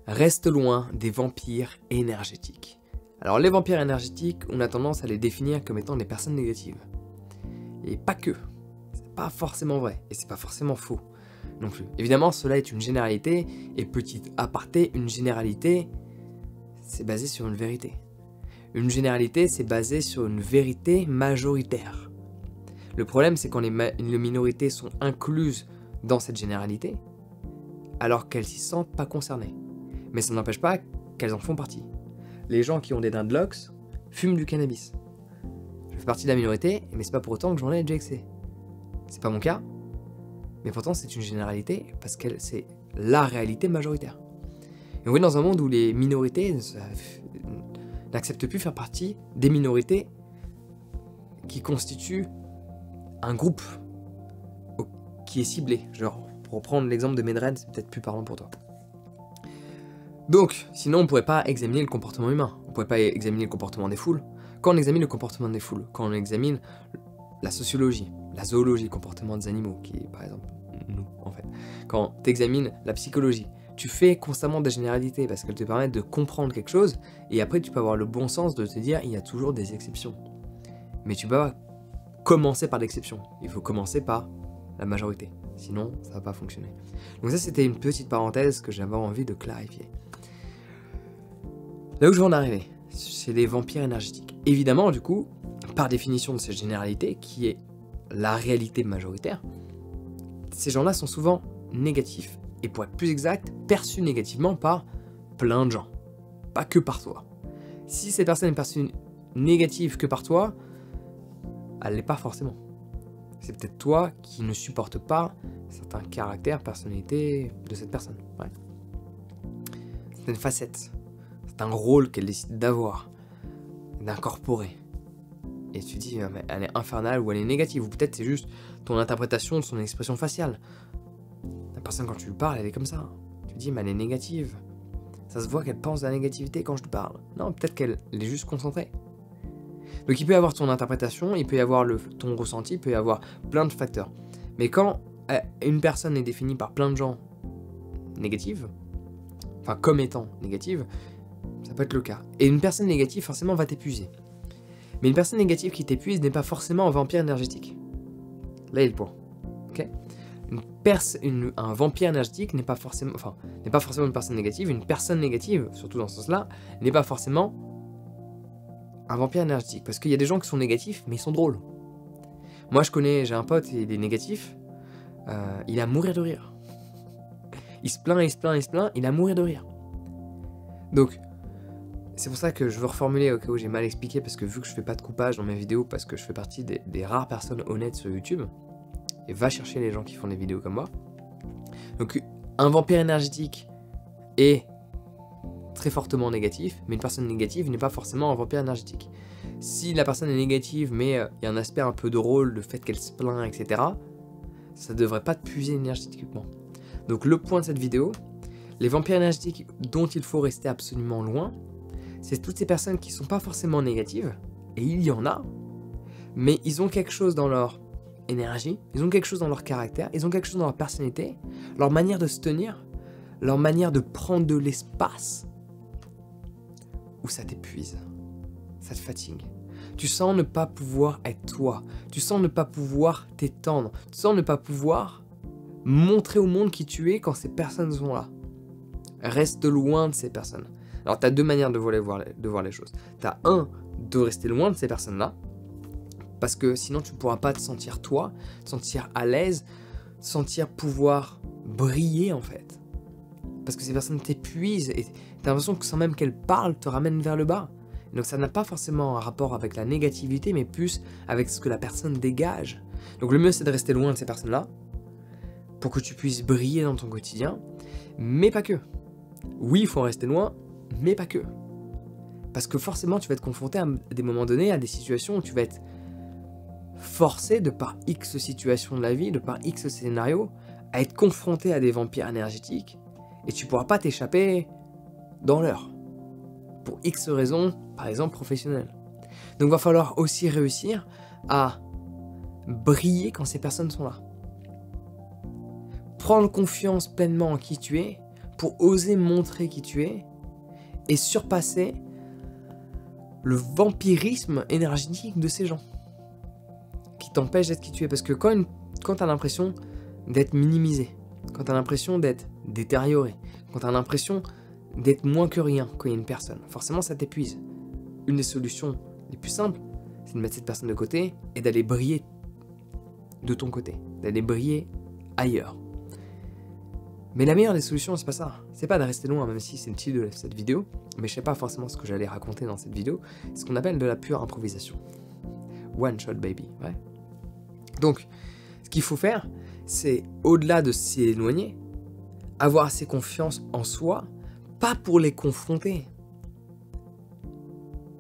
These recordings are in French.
Reste loin des vampires énergétiques. Alors les vampires énergétiques, on a tendance à les définir comme étant des personnes négatives. Et pas que. C'est pas forcément vrai, et c'est pas forcément faux non plus. Évidemment, cela est une généralité, et petit aparté, une généralité, c'est basé sur une vérité. Une généralité, c'est basé sur une vérité majoritaire. Le problème, c'est quand les minorités sont incluses dans cette généralité, alors qu'elles s'y sentent pas concernées. Mais ça n'empêche pas qu'elles en font partie. Les gens qui ont des dreadlocks fument du cannabis. Je fais partie de la minorité, mais c'est pas pour autant que j'en ai déjà excès. C'est pas mon cas, mais pourtant c'est une généralité, parce que c'est la réalité majoritaire. Et on est dans un monde où les minorités n'acceptent plus faire partie des minorités qui constituent un groupe qui est ciblé. Genre, pour reprendre l'exemple de Medred, c'est peut-être plus parlant pour toi. Donc, sinon on pourrait pas examiner le comportement humain, on pourrait pas examiner le comportement des foules. Quand on examine le comportement des foules, quand on examine la sociologie, la zoologie, le comportement des animaux, qui est par exemple nous en fait, quand tu examines la psychologie, tu fais constamment des généralités parce qu'elles te permettent de comprendre quelque chose, et après tu peux avoir le bon sens de te dire il y a toujours des exceptions. Mais tu peux pas commencer par l'exception, il faut commencer par la majorité, sinon ça va pas fonctionner. Donc ça c'était une petite parenthèse que j'avais envie de clarifier. Là où je veux en arriver, c'est les vampires énergétiques. Évidemment, du coup, par définition de cette généralité, qui est la réalité majoritaire, ces gens-là sont souvent négatifs, et pour être plus exact, perçus négativement par plein de gens, pas que par toi. Si cette personne est perçue négative que par toi, elle l'est pas forcément. C'est peut-être toi qui ne supportes pas certains caractères, personnalités de cette personne. Ouais. Certaines facettes. C'est un rôle qu'elle décide d'avoir, d'incorporer. Et tu te dis, mais elle est infernale ou elle est négative, ou peut-être c'est juste ton interprétation de son expression faciale. La personne, quand tu lui parles, elle est comme ça. Tu te dis, mais elle est négative. Ça se voit qu'elle pense à la négativité quand je te parle. Non, peut-être qu'elle est juste concentrée. Donc il peut y avoir ton interprétation, il peut y avoir ton ressenti, il peut y avoir plein de facteurs. Mais quand une personne est définie par plein de gens négatives, enfin comme étant négative, ça peut être le cas. Et une personne négative forcément va t'épuiser. Mais une personne négative qui t'épuise n'est pas forcément un vampire énergétique. Là est le point. Okay, un vampire énergétique n'est pas forcément une personne négative. Une personne négative, surtout dans ce sens-là, n'est pas forcément un vampire énergétique. Parce qu'il y a des gens qui sont négatifs, mais ils sont drôles. Moi j'ai un pote, il est négatif, il est à mourir de rire. Il se plaint, il est à mourir de rire. Donc, c'est pour ça que je veux reformuler au cas où j'ai mal expliqué, parce que vu que je fais pas de coupage dans mes vidéos, parce que je fais partie des rares personnes honnêtes sur YouTube, et va chercher les gens qui font des vidéos comme moi. Donc un vampire énergétique est très fortement négatif, mais une personne négative n'est pas forcément un vampire énergétique. Si la personne est négative, mais il y a un aspect un peu drôle, le fait qu'elle se plaint, etc., ça devrait pas te puiser énergétiquement. Donc le point de cette vidéo, les vampires énergétiques dont il faut rester absolument loin, c'est toutes ces personnes qui sont pas forcément négatives, et il y en a, mais ils ont quelque chose dans leur énergie, ils ont quelque chose dans leur caractère, ils ont quelque chose dans leur personnalité, leur manière de se tenir, leur manière de prendre de l'espace, où ça t'épuise, ça te fatigue. Tu sens ne pas pouvoir être toi, tu sens ne pas pouvoir t'étendre, tu sens ne pas pouvoir montrer au monde qui tu es quand ces personnes sont là. Reste loin de ces personnes. Alors tu as deux manières de voir les choses. Tu as de rester loin de ces personnes-là, parce que sinon tu ne pourras pas te sentir toi, te sentir à l'aise, te sentir pouvoir briller en fait. Parce que ces personnes t'épuisent et tu as l'impression que sans même qu'elles parlent, te ramènent vers le bas. Et donc ça n'a pas forcément un rapport avec la négativité, mais plus avec ce que la personne dégage. Donc le mieux c'est de rester loin de ces personnes-là, pour que tu puisses briller dans ton quotidien, mais pas que. Oui, il faut en rester loin, mais pas que. Parce que forcément tu vas être confronté à des moments donnés, à des situations où tu vas être forcé, de par X situations de la vie, de par X scénarios, à être confronté à des vampires énergétiques, et tu pourras pas t'échapper dans l'heure. Pour X raisons, par exemple professionnelles. Donc il va falloir aussi réussir à briller quand ces personnes sont là. Prendre confiance pleinement en qui tu es, pour oser montrer qui tu es et surpasser le vampirisme énergétique de ces gens qui t'empêchent d'être qui tu es. Parce que quand tu as l'impression d'être minimisé, quand tu as l'impression d'être détérioré, quand tu as l'impression d'être moins que rien quand il y a une personne, forcément ça t'épuise. Une des solutions les plus simples, c'est de mettre cette personne de côté et d'aller briller de ton côté, d'aller briller ailleurs. Mais la meilleure des solutions, c'est pas ça. C'est pas de rester loin, même si c'est le titre de cette vidéo, mais je sais pas forcément ce que j'allais raconter dans cette vidéo, c'est ce qu'on appelle de la pure improvisation. One shot baby, ouais. Donc, ce qu'il faut faire, c'est au-delà de s'éloigner, avoir assez confiance en soi, pas pour les confronter.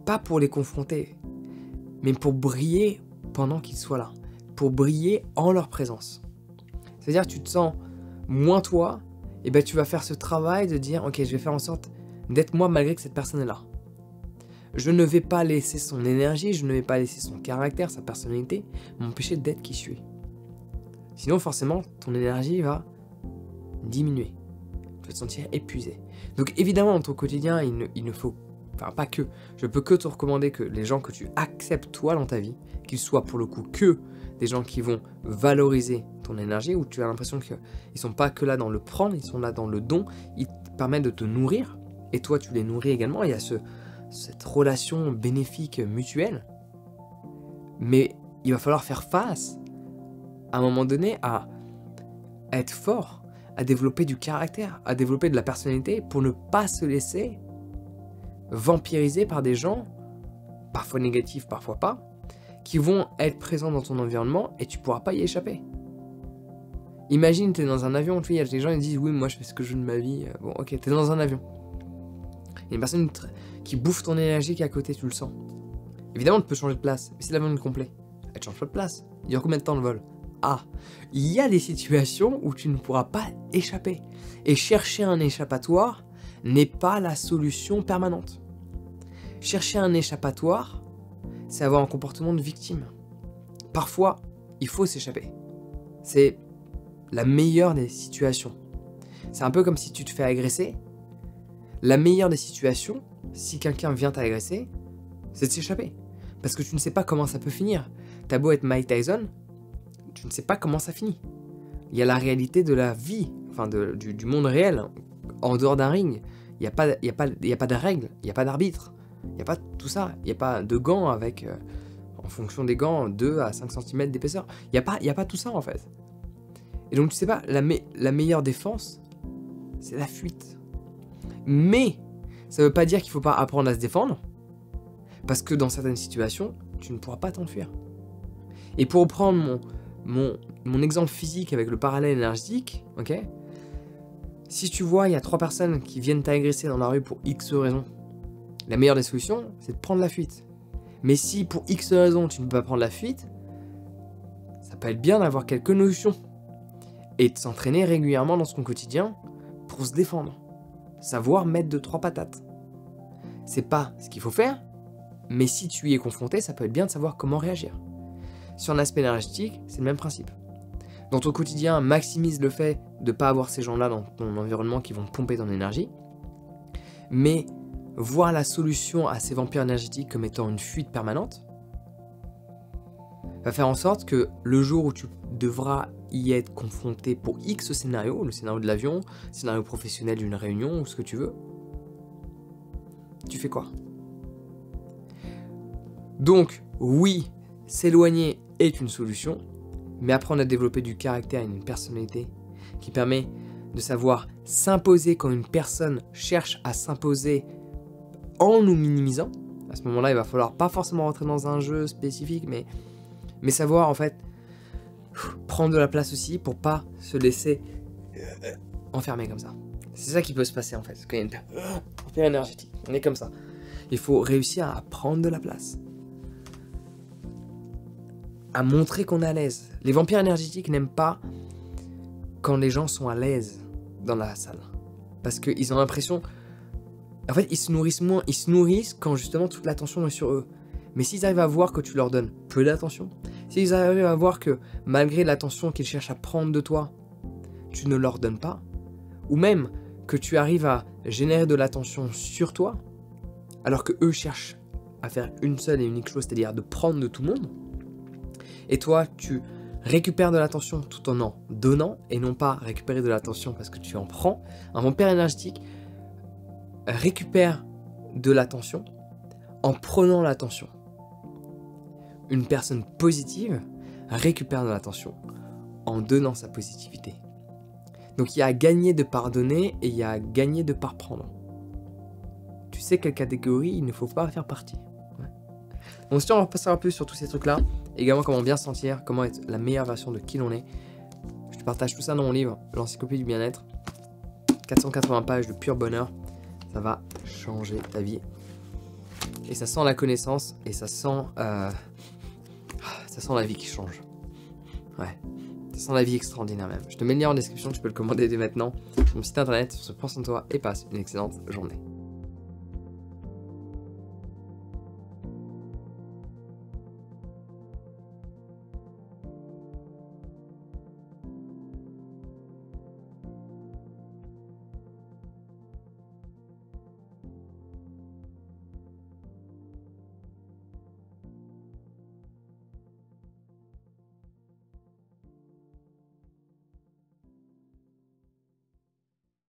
Pas pour les confronter, mais pour briller pendant qu'ils soient là. Pour briller en leur présence. C'est-à-dire que tu te sens moins toi, et ben tu vas faire ce travail de dire ok, je vais faire en sorte d'être moi malgré que cette personne est là. Je ne vais pas laisser son énergie, je ne vais pas laisser son caractère, sa personnalité m'empêcher d'être qui je suis. Sinon forcément ton énergie va diminuer. Tu vas te sentir épuisé. Donc évidemment dans ton quotidien il ne faut, enfin pas que, je peux que te recommander que les gens que tu acceptes toi dans ta vie, qu'ils soient pour le coup que des gens qui vont valoriser ton énergie, où tu as l'impression qu'ils ne sont pas que là dans le prendre, ils sont là dans le don, ils te permettent de te nourrir, et toi tu les nourris également, il y a cette relation bénéfique mutuelle, mais il va falloir faire face, à un moment donné, à être fort, à développer du caractère, à développer de la personnalité, pour ne pas se laisser vampiriser par des gens, parfois négatifs, parfois pas, qui vont être présents dans ton environnement et tu pourras pas y échapper. Imagine, tu es dans un avion, il y a des gens qui disent oui, moi je fais ce que je veux de ma vie. Bon, ok, tu es dans un avion. Il y a une personne qui bouffe ton énergie qui est à côté, tu le sens. Évidemment, tu peux changer de place, mais si l'avion est complet, elle ne change pas de place. Il dure combien de temps le vol? Ah, il y a des situations où tu ne pourras pas échapper. Et chercher un échappatoire n'est pas la solution permanente. Chercher un échappatoire, c'est avoir un comportement de victime. Parfois, il faut s'échapper. C'est la meilleure des situations. C'est un peu comme si tu te fais agresser. La meilleure des situations, si quelqu'un vient t'agresser, c'est de s'échapper. Parce que tu ne sais pas comment ça peut finir. T'as beau être Mike Tyson, tu ne sais pas comment ça finit. Il y a la réalité de la vie, enfin du monde réel, en dehors d'un ring. Il n'y a pas de règles, il n'y a pas d'arbitre. Il n'y a pas tout ça, il n'y a pas de gants avec, en fonction des gants, 2 à 5 cm d'épaisseur. Il n'y a pas tout ça en fait. Et donc tu sais pas, la meilleure défense, c'est la fuite. Mais ça ne veut pas dire qu'il ne faut pas apprendre à se défendre, parce que dans certaines situations, tu ne pourras pas t'enfuir. Et pour reprendre mon exemple physique avec le parallèle énergétique, ok, si tu vois, il y a 3 personnes qui viennent t'agresser dans la rue pour X raisons, la meilleure des solutions, c'est de prendre la fuite. Mais si pour X raisons, tu ne peux pas prendre la fuite, ça peut être bien d'avoir quelques notions et de s'entraîner régulièrement dans son quotidien pour se défendre. Savoir mettre 2-3 patates. C'est pas ce qu'il faut faire, mais si tu y es confronté, ça peut être bien de savoir comment réagir. Sur un aspect énergétique, c'est le même principe. Dans ton quotidien, maximise le fait de ne pas avoir ces gens-là dans ton environnement qui vont pomper ton énergie, mais voir la solution à ces vampires énergétiques comme étant une fuite permanente va faire en sorte que le jour où tu devras y être confronté pour X scénario, le scénario de l'avion, le scénario professionnel d'une réunion ou ce que tu veux, tu fais quoi? Donc, oui, s'éloigner est une solution, mais apprendre à développer du caractère et une personnalité qui permet de savoir s'imposer quand une personne cherche à s'imposer en nous minimisant. À ce moment-là, il va falloir pas forcément rentrer dans un jeu spécifique, mais savoir en fait prendre de la place aussi pour pas se laisser enfermer comme ça. C'est ça qui peut se passer en fait, quand il y a une vampire énergétique. On est comme ça. Il faut réussir à prendre de la place, à montrer qu'on est à l'aise. Les vampires énergétiques n'aiment pas quand les gens sont à l'aise dans la salle, parce qu'ils ont l'impression, en fait, ils se nourrissent moins. Ils se nourrissent quand justement toute l'attention est sur eux. Mais s'ils arrivent à voir que tu leur donnes peu d'attention, s'ils arrivent à voir que malgré l'attention qu'ils cherchent à prendre de toi, tu ne leur donnes pas, ou même que tu arrives à générer de l'attention sur toi, alors que eux cherchent à faire une seule et unique chose, c'est-à-dire de prendre de tout le monde, et toi, tu récupères de l'attention tout en donnant, et non pas récupérer de l'attention parce que tu en prends. Un vampire énergétique récupère de l'attention en prenant l'attention. Une personne positive récupère de l'attention en donnant sa positivité. Donc il y a à gagner de pardonner et il y a à gagner de pas prendre. Tu sais quelle catégorie il ne faut pas faire partie. Ouais. Donc si on va passer un peu sur tous ces trucs-là, également comment bien se sentir, comment être la meilleure version de qui l'on est, je te partage tout ça dans mon livre, l'encyclopédie du bien-être. 480 pages de pur bonheur, ça va changer ta vie. Et ça sent la connaissance et ça sent la vie qui change. Ouais. Ça sent la vie extraordinaire même. Je te mets le lien en description, tu peux le commander dès maintenant sur mon site internet, sur ce Prends soin de toi et passe une excellente journée.